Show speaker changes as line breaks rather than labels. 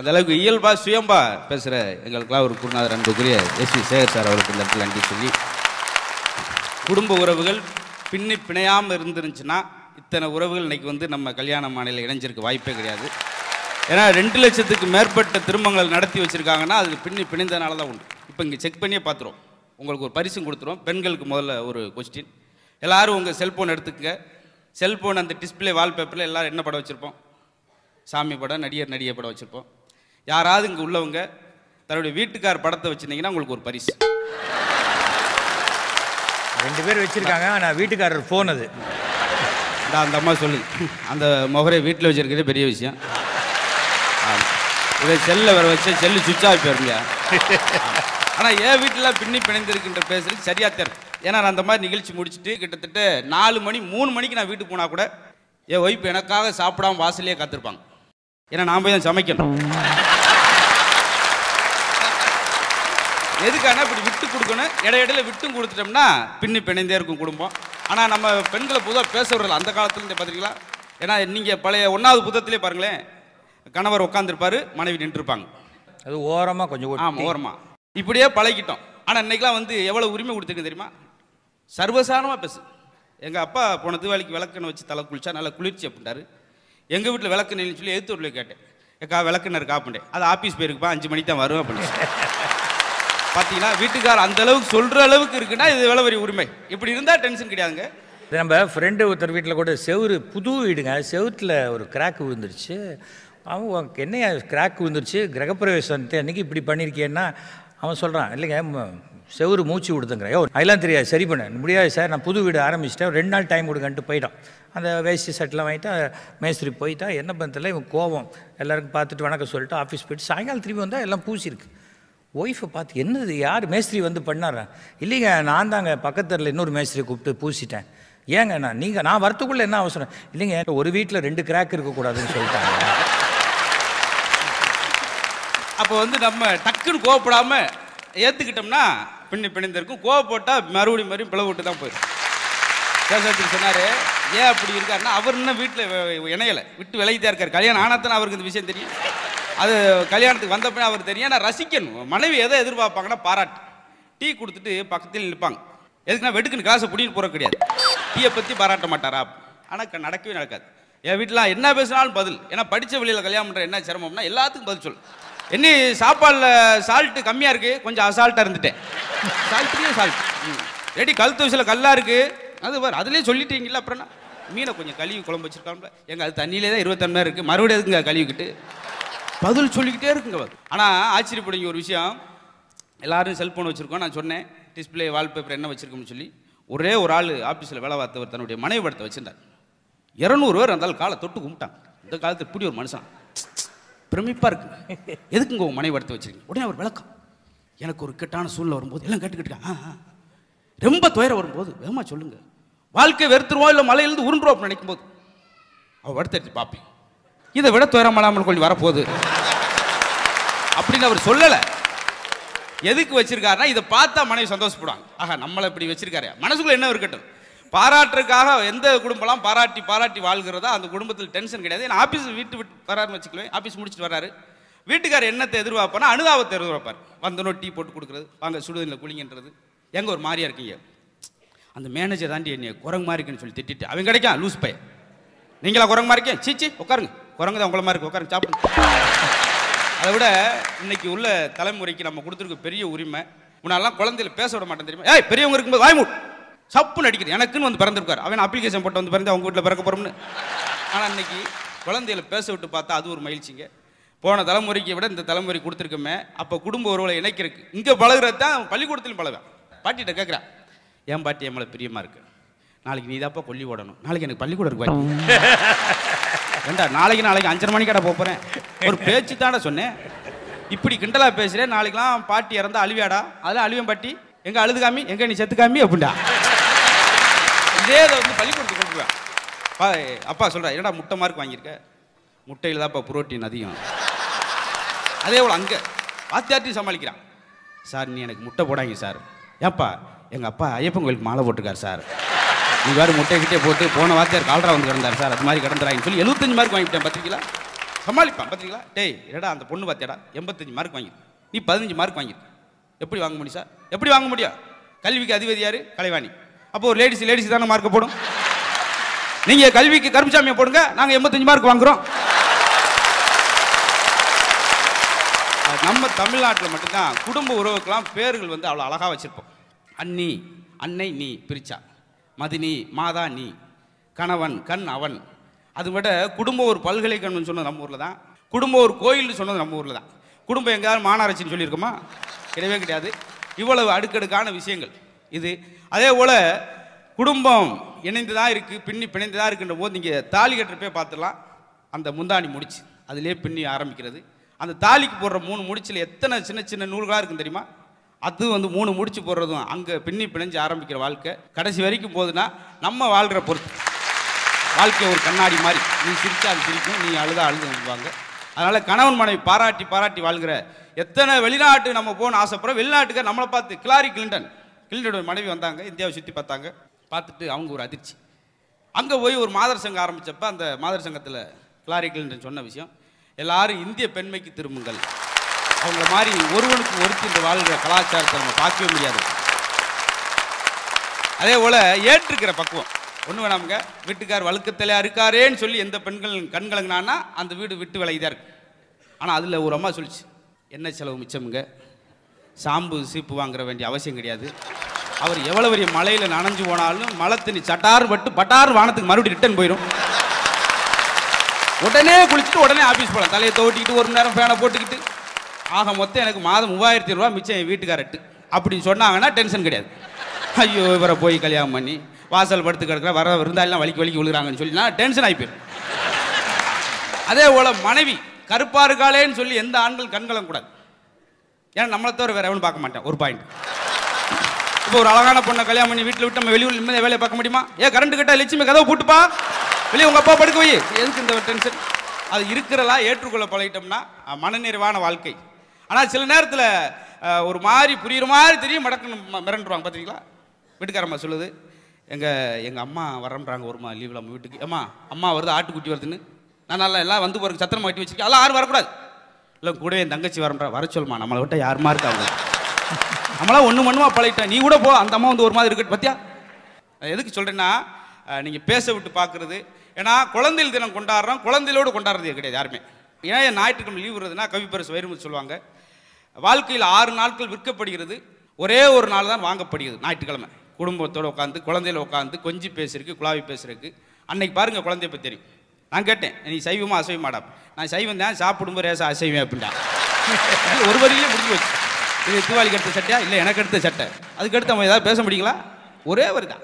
அந்த அளவுக்கு இயல்பா சுயம்பா பேசுகிற எங்களுக்கெல்லாம் ஒரு குருநாதர் அன்புக்குரிய எஸ்வி சேகர் சார் அவருக்கு இந்த இடத்துல நன்றி சொல்லி, குடும்ப உறவுகள் பின்னி பிணையாமல் இருந்துருந்துச்சுன்னா இத்தனை உறவுகள் இன்றைக்கி நம்ம கல்யாண மாநில இணைஞ்சிருக்க வாய்ப்பே கிடையாது. ஏன்னா 2 லட்சத்துக்கு மேற்பட்ட திருமணங்கள் நடத்தி வச்சுருக்காங்கன்னா அது பின்னி பிணைந்தனால தான் உண்டு. இப்போ இங்கே செக் பண்ணியே பார்த்துருவோம், உங்களுக்கு ஒரு பரிசும் கொடுத்துருவோம். பெண்களுக்கு முதல்ல ஒரு கொஸ்டின், எல்லோரும் உங்கள் செல்ஃபோன் எடுத்துக்கங்க. செல்ஃபோன் அந்த டிஸ்பிளே வால்பேப்பரில் எல்லோரும் என்ன படம் வச்சுருப்போம்? சாமி படம், நடிகை படம் வச்சுருப்போம். யாராவது இங்கே உள்ளவங்க தன்னுடைய வீட்டுக்கார் படத்தை வச்சுருந்தீங்கன்னா உங்களுக்கு ஒரு பரிசு.
2 பேர் வச்சுருக்காங்க, ஆனால் வீட்டுக்காரர் ஃபோன் அது.
அந்த அம்மா சொல்லு, அந்த முகரை வீட்டில் வச்சுருக்கிறதே பெரிய விஷயம். இதை செல்லில் வர வச்சு செல்லு சுவிட்ச் ஆகி போயிருங்க. ஆனால் என் வீட்டில் பின்னி பிணைந்திருக்கின்ற பேசுறது சரியாக தெரியும். ஏன்னா நான் அந்த மாதிரி நிகழ்ச்சி முடிச்சுட்டு கிட்டத்தட்ட 4 மணி 3 மணிக்கு நான் வீட்டுக்கு போனால் கூட என் ஒய்ஃப் எனக்காக சாப்பிடாம வாசலையே காத்திருப்பாங்க. ஏன்னா நான் போய் தான் சமைக்கணும். எதுக்கான இப்படி விட்டு கொடுக்கணும், இடையில விட்டும் கொடுத்துட்டோம்னா பின்னி பிணைந்தே இருக்கும் குடும்பம். ஆனால் நம்ம பெண்களை பொதுவாக பேச விடல அந்த காலத்துலேருந்து பார்த்துருக்கலாம். ஏன்னா நீங்கள் பழைய 1வது புத்தகத்திலே பாருங்களேன், கணவர் உட்காந்துருப்பாரு, மனைவி நின்றுருப்பாங்க.
அது ஓரமாக கொஞ்சம்
ஓரமாக இப்படியே பழகிட்டோம். ஆனால் இன்னைக்கெல்லாம் எவ்வளோ உரிமை கொடுத்துருக்கு தெரியுமா? சர்வசாதாரணமாக பேசு. எங்கள் அப்பா போன தீபாவளிக்கு விளக்குன்னு வச்சு தலை குளிச்சா நல்லா குளிர்ச்சி அப்படின்ட்டாரு. எங்கள் வீட்டில் விளக்குன்னு சொல்லி எடுத்து வீட்டில் கேட்டேன், ஏக்கா விளக்குன்னு இருக்கா அப்படின்ட்டேன். அது ஆஃபீஸ் போயிருக்குப்பா, 5 மணிக்கு தான் வரும் அப்படின்னு. பார்த்தீங்கன்னா வீட்டுக்கார் அந்த அளவுக்கு சொல்கிற அளவுக்கு இருக்குன்னா இது எவ்வளோ பெரிய உரிமை. இப்படி இருந்தால் டென்ஷன் கிடையாதுங்க.
நம்ம ஃப்ரெண்டு ஒருத்தர் வீட்டில் கூட செவுரு, புது வீடுங்க, செவுத்தில் ஒரு கிராக் விழுந்துருச்சு. அவன் என்னையா கிராக் விழுந்துருச்சு, கிரகப்பிரவேசத்தை அன்றைக்கி இப்படி பண்ணியிருக்கேன்னா அவன் சொல்கிறான், இல்லைங்க செவுரு மூச்சு விடுதுங்கிற. அதெல்லாம் தெரியாது, சரி பண்ண முடியாது சார், நான் புது வீடு ஆரம்பிச்சிட்டேன், 2 நாள் டைம் கொடுங்கன்ட்டு போயிட்டான். அந்த வேஷ்டி சட்டெலாம் வாங்கிட்டா மேஸ்திரி போயிட்டா. என்ன பண்ணதில்ல, இவன் கோவம் எல்லாருக்கும் பார்த்துட்டு வணக்கம் சொல்லிட்டு ஆஃபீஸ் போயிட்டு சாயங்காலம் திரும்பி வந்தால் எல்லாம் பூசிருக்கு. ஒய்ஃபை பார்த்து என்னது யார் மேஸ்திரி பண்ணாரா? இல்லைங்க நான் தாங்க பக்கத்தில் இன்னொரு மேஸ்திரி கூப்பிட்டு பூசிட்டேன். ஏங்க நான் வரத்துக்குள்ளே என்ன அவசரம்? இல்லைங்க ஒரு வீட்டில் 2 கிராக் இருக்கக்கூடாதுன்னு சொல்லிட்டாங்க.
அப்போ நம்ம டக்குன்னு கோவப்படாமல் ஏற்றுக்கிட்டோம்னா பின்னி பிணைந்திருக்கும். கோவப்பட்டால் மறுபடியும் பிளவு விட்டு தான் போயிடும். கேசவத்துக்கு சொன்னார், ஏன் அப்படி இருக்காருன்னா அவர் இன்னும் வீட்டில் இணையலை, விட்டு விலகிதான் இருக்கார். கல்யாணம் ஆனாத்தானே அவருக்கு இந்த விஷயம் தெரியும். அது கல்யாணத்துக்கு வந்தப்போ அவர் தெரியும். நான் ரசிக்கணும். மனைவி எதை எதிர்பார்ப்பாங்கன்னா பாராட்டு. டீ கொடுத்துட்டு பக்கத்தில் நிற்பாங்க. எதுக்குன்னா வெடுக்குன்னு காசை பிடின்னு போகிற கிடையாது. டீயை பற்றி பாராட்ட மாட்டாரா? ஆனால் நடக்கவே நடக்காது. என் வீட்டில் என்ன பேசினாலும் பதில். ஏன்னா படித்த வழியில் கல்யாணம் பண்ணுற என்ன சிரமம்னா எல்லாத்துக்கும் பதில் சொல்லு. என்ன சாப்பாடில் சால்ட்டு கம்மியாக இருக்குது, கொஞ்சம் அசால்ட்டாக இருந்துட்டேன். சால்ட்லேயே சால்ட் ரெடி, கழுத்து வயசில் கல்லாக இருக்குது, அது பாரு அதுலேயே சொல்லிட்டீங்களா. அப்புறம் மீனை கொஞ்சம் கழுவி குழம்பு வச்சுருக்காங்க. எங்கள் அது தண்ணியிலே தான் 20 மணி இருக்குது, மறுபடியும் எதுக்குங்க கழுவிக்கிட்டு பதில் சொல்லிக்கிட்டே இருக்குங்க. ஆனால் ஆச்சரியப்படுங்க ஒரு விஷயம், எல்லோரும் செல்ஃபோன் வச்சுருக்கோம். நான் சொன்னேன் டிஸ்பிளே வால்பேப்பர் என்ன வச்சுருக்கோம்னு சொல்லி. ஒரே ஒரு ஆள் ஆஃபீஸில் வேலை பார்த்தவர் தன்னுடைய மனைவி படத்தை வச்சுருந்தார். 200 பேர் அந்த காலை தொட்டு கும்பிட்டாங்க. இந்த காலத்தில் இப்படி ஒரு மனுஷன் பிரமிப்பாக இருக்கு. எதுக்குங்க உங்கள் மனைவி படத்தை வச்சுருக்கீங்க? உடனே அவர் விளக்கம், எனக்கு ஒரு கெட்டான சூழ்நிலை வரும்போது எல்லாம் கேட்டுக்கிட்டாங்க, ரொம்ப துயரம் வரும்போது வேகமாக சொல்லுங்கள், வாழ்க்கை வெறுத்துருவோம் இல்லை மலையிலேருந்து உருண்டுருவோம் அப்படின்னு நினைக்கும் போது அவள் படத்தை எடுத்து பார்ப்பேன், இதை விட துயரமல்லாமல் கொஞ்சம் வரப்போகுது அப்படின்னு அவர் சொல்லலை. எதுக்கு வச்சிருக்காருன்னா இதை பார்த்தா மனைவி சந்தோஷப்படுவாங்க. ஆஹா நம்மளை இப்படி வச்சிருக்காரு. மனசுக்குள்ள என்ன இருக்கட்டும், பாராட்டுறதுக்காக எந்த குடும்பம்லாம் பாராட்டி பாராட்டி வாழ்கிறதா அந்த குடும்பத்தில் டென்ஷன் கிடையாது. ஏன்னா ஆஃபீஸ் விட்டு வராருன்னு வச்சுக்கலேன், ஆஃபீஸ் முடிச்சுட்டு வராரு, வீட்டுக்காரர் என்னத்தை எதிர்பார்ப்பானா அனுதாபத்தை எதிர்பார்ப்பார். வந்தனோ டீ போட்டு கொடுக்குறது, வாங்க சுடுதண்ணில் குளிங்கன்றது. எங்கே ஒரு மாதிரியா இருக்கீங்க, அந்த மேனேஜர் தாண்டி என்னை குரங்கு மாதிரி இருக்குன்னு சொல்லி திட்டிட்டு அவன் கிடைக்கான் லூஸ் பையன், நீங்களா குரங்கு மாதிரி இருக்கேன், சீச்சி உட்காருங்க, குரங்கு தான் உங்களை மாதிரி இருக்கு, உட்காருங்க சாப்பிடுங்க. அதை விட இன்னைக்கு உள்ள தலைமுறைக்கு நம்ம கொடுத்துருக்க பெரிய உரிமை. முன்னாலாம் குழந்தையில பேச விட மாட்டேன் தெரியுமா? ஏய் பெரியவங்க இருக்கும்போது வாய்மூட் சப்புன்னு அடிக்கிறது. எனக்குன்னு வந்து பிறந்திருக்காரு, அவன் அப்ளிகேஷன் போட்டு வந்து பிறந்து அவங்க வீட்டில் பிறக்க போகிறோம்னு. ஆனால் இன்னைக்கு குழந்தையில பேச விட்டு பார்த்தா அது ஒரு மகிழ்ச்சிங்க. போன தலைமுறைக்கு விட இந்த தலைமுறை கொடுத்துருக்கோமே. அப்போ குடும்ப உறவுகளை இணைக்கிறதுக்கு இங்கே பழகிறது தான் பள்ளிக்கூடத்திலும் பழவேன். பாட்டிகிட்ட கேட்குறேன், ஏன் பாட்டி என் மேலே பிரியமாக இருக்கு, நாளைக்கு நீ தாப்பா கொல்லி ஓடணும், நாளைக்கு எனக்கு பள்ளிக்கூடம் இருக்கு பாட்டி, ஏண்டா நாளைக்கு 5:30 மணிக்கடா போகிறேன், ஒரு பேச்சு தானே சொன்னேன், இப்படி கிண்டலாக பேசுகிறேன், நாளைக்கெல்லாம் பாட்டி இறந்தா அழுவியாடா, அதெல்லாம் அழுவேன் பாட்டி, எங்கே அழுது காமி, எங்கே நீ செத்து காமி அப்படின்டா. இதே இதை வந்து பள்ளிக்கூடத்துக்கு கொண்டுருவேன். அப்பா சொல்கிறா, என்னடா முட்டை மார்க் வாங்கியிருக்க, முட்டையில் தான்ப்பா புரோட்டீன் அதிகம். அதே போல் அங்கே வாத்தியார்ட்டையும் சமாளிக்கிறான், சார் நீ எனக்கு முட்டை போடாங்க சார், ஏப்பா எங்கள் அப்பா ஐயப்பன் கோயிலுக்கு மாலை போட்டிருக்கார் சார், நீ வேறு முட்டைக்கிட்டே போட்டு போன வாத்தியார் கால்ரா வந்து கிடந்தார் சார், அது மாதிரி கிடந்துறாங்கன்னு சொல்லி 75 மார்க் வாங்கிட்டேன். பார்த்துருக்கீங்களா? சமாளிப்பான். பார்த்தீங்களா? டேய் என்னடா அந்த பொண்ணு பார்த்தியாடா 85 மார்க் வாங்கிடு, நீ 15 மார்க் வாங்கிடு, எப்படி வாங்க முடியும் சார்? எப்படி வாங்க முடியும்? கல்விக்கு அதிபதி யாரு? கலைவாணி. அப்போ ஒரு லேடிஸ் தானே மார்க்கை போடும். நீங்கள் கல்விக்கு கருப்புசாமியை போடுங்க, நாங்கள் 85 மார்க் வாங்குறோம். நம்ம தமிழ்நாட்டில் மட்டும்தான் குடும்ப உறவுக்கெல்லாம் பேர்கள் வந்து அவ்வளோ அழகாக வச்சுருப்போம். அண்ணி, அன்னை, நீ பிரிச்சா, மதினி, மாதா, நீ, கணவன், கண், அவன். அது விட குடும்பம் ஒரு பல்கலைக்கழகம்னு சொன்னது நம்ம ஊரில் தான், குடும்பம் ஒரு கோயில்னு சொன்னது நம்ம ஊரில் தான். குடும்பம் எங்கேயாவது மாநகராட்சின்னு சொல்லியிருக்கோமா? கிடையவே கிடையாது. இவ்வளவு அடுக்கடுக்கான விஷயங்கள் இது. அதே போல் குடும்பம் இணைந்து தான் இருக்குது, பின்னி பிணைந்து தான் இருக்குன்ற போது நீங்கள் தாலி கட்டுறப்பே பார்த்துடலாம். அந்த முந்தாணி முடிச்சு அதிலே பின்னி ஆரம்பிக்கிறது. அந்த தாலிக்கு போடுற 3 முடிச்சில் எத்தனை சின்ன சின்ன நூல்களாக இருக்குன்னு தெரியுமா? அது வந்து 3 முடிச்சு போடுறதும் அங்கே பின்னி பிணைஞ்சு ஆரம்பிக்கிற வாழ்க்கை கடைசி வரைக்கும் போகுதுன்னா நம்ம வாழ்கிற பொறுத்து. வாழ்க்கை ஒரு கண்ணாடி மாதிரி, நீ சிரிச்சா அது சிரிக்கும், நீ அழுதா அழுதுவாங்க. அதனால் கணவன் மனைவி பாராட்டி பாராட்டி வாழ்கிற எத்தனை வெளிநாட்டு நம்ம போகணும்னு ஆசைப்படுறோம். வெளிநாட்டுக்கு நம்மளை பார்த்து ஹிலாரி கிளின்டனோட மனைவி வந்தாங்க, இந்தியாவை சுற்றி பார்த்தாங்க. பார்த்துட்டு அவங்க ஒரு அதிர்ச்சி. அங்கே போய் ஒரு மாதர் சங்கம் ஆரம்பித்தப்ப அந்த மாதர் சங்கத்தில் ஹிலாரி கிளின்டன் சொன்ன விஷயம், எல்லாரும் இந்திய பெண்மைக்கு திரும்புங்கள். அவங்கள மாதிரி ஒருவனுக்கு ஒருத்தி இந்த வாழ்கிற கலாச்சாரத்தை நம்ம பார்க்கவே முடியாது. அதே போல் ஏற்றுக்கிற பக்குவம் ஒன்று வேணாமுங்க. வீட்டுக்கார் வழுக்கத்திலே இருக்காரேன்னு சொல்லி எந்த பெண்கள் கண்கலங்கினான்னா அந்த வீடு விட்டு விலகிதான் இருக்கு. ஆனால் அதில் ஒரு அம்மா சொல்லிச்சு, என்ன செலவு மிச்சமுங்க, சாம்பு சீப்பு வாங்குற வேண்டிய அவசியம் கிடையாது. அவர் எவ்வளோ பெரிய மலையில் நனைஞ்சு போனாலும் மழை தண்ணி சட்டார் பட்டு பட்டார் வானத்துக்கு மறுபடியும் ரிட்டர்ன் போயிடும். உடனே குளிச்சுட்டு உடனே ஆஃபீஸ் போகலாம், தலையை தோட்டிக்கிட்டு 1 மணி நேரம் ஃபேனை போட்டுக்கிட்டு. ஆக மொத்தம் எனக்கு மாதம் 3000 ரூபா மிச்சம் என் வீட்டுக்காரட்டு அப்படின்னு சொன்னாங்கன்னா டென்ஷன் கிடையாது. ஐயோ இவரை போய் கல்யாணம் பண்ணி வாசல் படுத்து கிடக்கிற வர விருந்தாலாம் வலிக்கு விழுகிறாங்கன்னு சொல்லினா டென்ஷன் ஆகிப்போயிடும். அதே போல் மனைவி கருப்பா இருக்காளேன்னு சொல்லி எந்த ஆண்கள் கண்கலம் கூடாது. ஏன்னா நம்மளை தவிர வேற எவனும் பார்க்க மாட்டேன். ஒரு பாயிண்ட். இப்போ ஒரு அழகான பொண்ணை கல்யாணம் பண்ணி வீட்டில் விட்டு நம்ம வெளியூர் நிம்மதியாக வேலையை பார்க்க முடியுமா? கரண்ட் கிட்ட லட்சுமி கதவை போட்டுப்பா, வெளியே உங்கள் அப்பா படுக்க வை, எதுக்கு இந்த டென்ஷன்? அது இருக்கிறலாம் ஏற்றுக்கொள்ள பழகிட்டோம்னா மனநிறைவான வாழ்க்கை. ஆனால் சில நேரத்தில் ஒரு மாதிரி புரியுற மாதிரி தெரியும், மடக்குன்னு மிரண்டுருவாங்க. பார்த்தீங்களா? வீட்டுக்காரம்மா சொல்லுது, எங்கள் அம்மா வரம்ன்றாங்க ஒருமா லீவில் நம்ம வீட்டுக்கு. அம்மா வருது, ஆட்டுக்குட்டி வருதுன்னு. நான் நல்லா எல்லாம் வந்து போகிறதுக்கு சத்திரமா கட்டி வச்சுருக்கேன், அதெல்லாம் யாரும் வரக்கூடாது. இல்லை கூடவே என் தங்கச்சி வரம்ன்றா, வர சொல்லுமா, நம்மளை விட்டால் யாருமா இருக்காங்க, நம்மளாம் ஒன்று மண்ணுமா பழகிட்டேன், நீ கூட போ, அந்த அம்மா வந்து ஒரு மாதிரி இருக்கட்டு. பார்த்தியா? எதுக்கு சொல்கிறேன்னா, நீங்கள் பேச விட்டு பார்க்குறது. ஏன்னா குழந்தைகள் தினம் கொண்டாடுறோம், குழந்தைகளோடு கொண்டாடுறது கிடையாது யாருமே. ஏன் ஞாயிற்றுக்கிழமை லீவ் வருதுன்னா கவிப்பரசு வைரமுத்து சொல்லுவாங்க, வாழ்க்கையில் 6 நாட்கள் விற்கப்படுகிறது, ஒரே ஒரு நாள் தான் வாங்கப்படுகிறது ஞாயிற்றுக்கிழமை. குடும்பத்தோடு உட்காந்து குழந்தையில உட்காந்து கொஞ்சி பேசுறதுக்கு, குழாவி பேசுறதுக்கு. அன்னைக்கு பாருங்கள் குழந்தைய பற்றி தெரியும். நான் கேட்டேன், நீ சைவமா அசைவமாடா? நான் சைவம் தான், சாப்பிடும்போது ரேசா அசைவம் அப்படின்டா. ஒரு வரியிலே முடிஞ்சு வச்சு. இது தீபாவளிக்கு எடுத்த சட்டையா? இல்லை எனக்கு எடுத்த சட்டை. அதுக்கடுத்து அவன் ஏதாவது பேச முடியுங்களா? ஒரே வரி தான்.